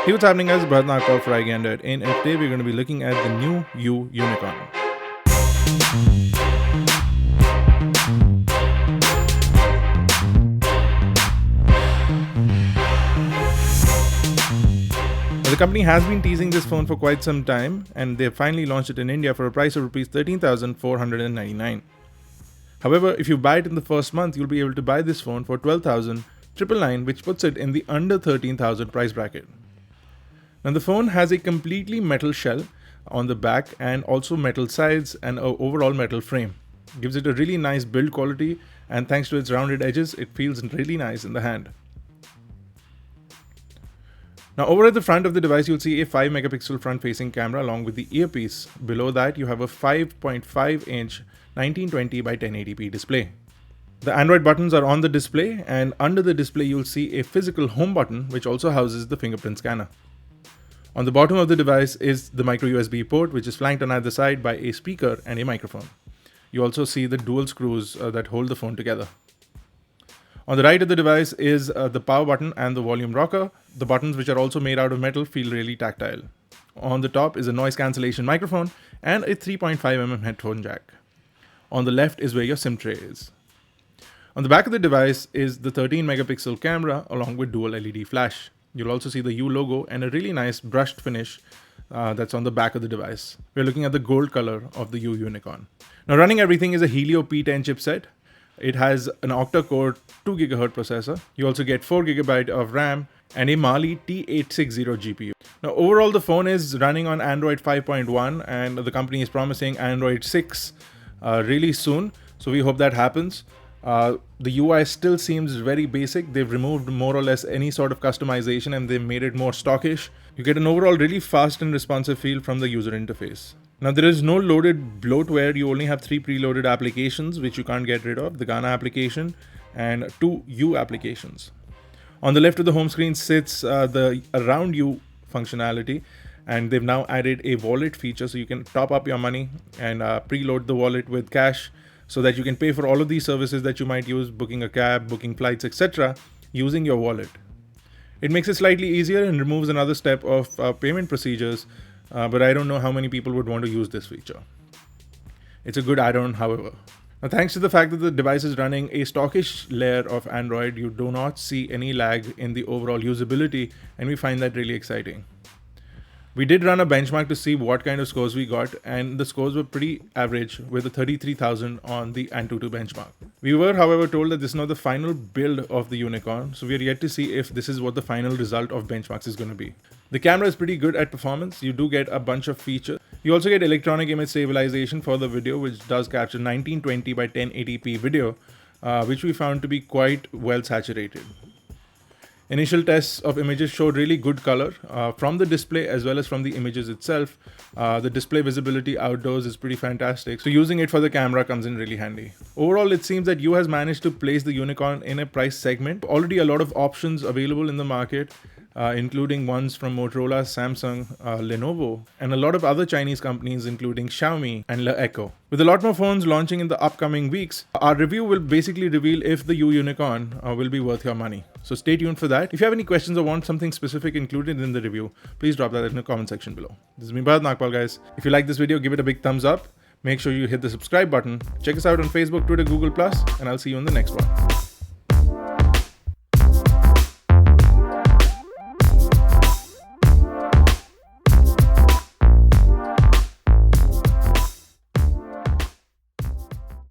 Hey, what's happening guys? Bharat for iGyaan, and today we're going to be looking at the new Yunicorn. The company has been teasing this phone for quite some time, and they finally launched it in India for a price of Rs 13,499. However, if you buy it in the first month, you'll be able to buy this phone for 12,999, which puts it in the under 13,000 price bracket. Now the phone has a completely metal shell on the back and also metal sides and an overall metal frame. Gives it a really nice build quality, and thanks to its rounded edges, it feels really nice in the hand. Now over at the front of the device, you'll see a 5 megapixel front facing camera along with the earpiece. Below that, you have a 5.5 inch 1920 by 1080p display. The Android buttons are on the display, and under the display you'll see a physical home button which also houses the fingerprint scanner. On the bottom of the device is the micro USB port, which is flanked on either side by a speaker and a microphone. You also see the dual screws that hold the phone together. On the right of the device is the power button and the volume rocker. The buttons, which are also made out of metal, feel really tactile. On the top is a noise cancellation microphone and a 3.5mm headphone jack. On the left is where your SIM tray is. On the back of the device is the 13 megapixel camera along with dual LED flash. You'll also see the U logo and a really nice brushed finish that's on the back of the device. We're looking at the gold color of the Yunicorn. Now running everything is a Helio P10 chipset. It has an octa-core 2 GHz processor. You also get 4 GB of RAM and a Mali T860 GPU. Now overall the phone is running on Android 5.1 and the company is promising Android 6 really soon. So we hope that happens. The UI still seems very basic. They've removed more or less any sort of customization and they've made it more stockish. You get an overall really fast and responsive feel from the user interface. Now there is no loaded bloatware. You only have 3 preloaded applications which you can't get rid of, the Ghana application and 2 U applications. On the left of the home screen sits the Around You functionality, and they've now added a wallet feature so you can top up your money and preload the wallet with cash, so that you can pay for all of these services that you might use, booking a cab, booking flights, etc., using your wallet. It makes it slightly easier and removes another step of payment procedures, but I don't know how many people would want to use this feature. It's a good add-on, however. Now, thanks to the fact that the device is running a stockish layer of Android, you do not see any lag in the overall usability, and we find that really exciting. We did run a benchmark to see what kind of scores we got, and the scores were pretty average with a 33,000 on the Antutu benchmark. We were, however, told that this is not the final build of the Yunicorn, so we are yet to see if this is what the final result of benchmarks is going to be. The camera is pretty good at performance. You do get a bunch of features. You also get electronic image stabilization for the video, which does capture 1920 by 1080p video, which we found to be quite well saturated. Initial tests of images showed really good color from the display as well as from the images itself. The display visibility outdoors is pretty fantastic, so using it for the camera comes in really handy. Overall, it seems that you has managed to place the Yunicorn in a price segment. Already a lot of options available in the market, including ones from Motorola, Samsung, Lenovo, and a lot of other Chinese companies including Xiaomi and Le Echo. With a lot more phones launching in the upcoming weeks, our review will basically reveal if the Yunicorn will be worth your money. So stay tuned for that. If you have any questions or want something specific included in the review, please drop that in the comment section below. This is me, Bharat, guys. If you like this video, give it a big thumbs up. Make sure you hit the subscribe button. Check us out on Facebook, Twitter, Google+, and I'll see you in the next one.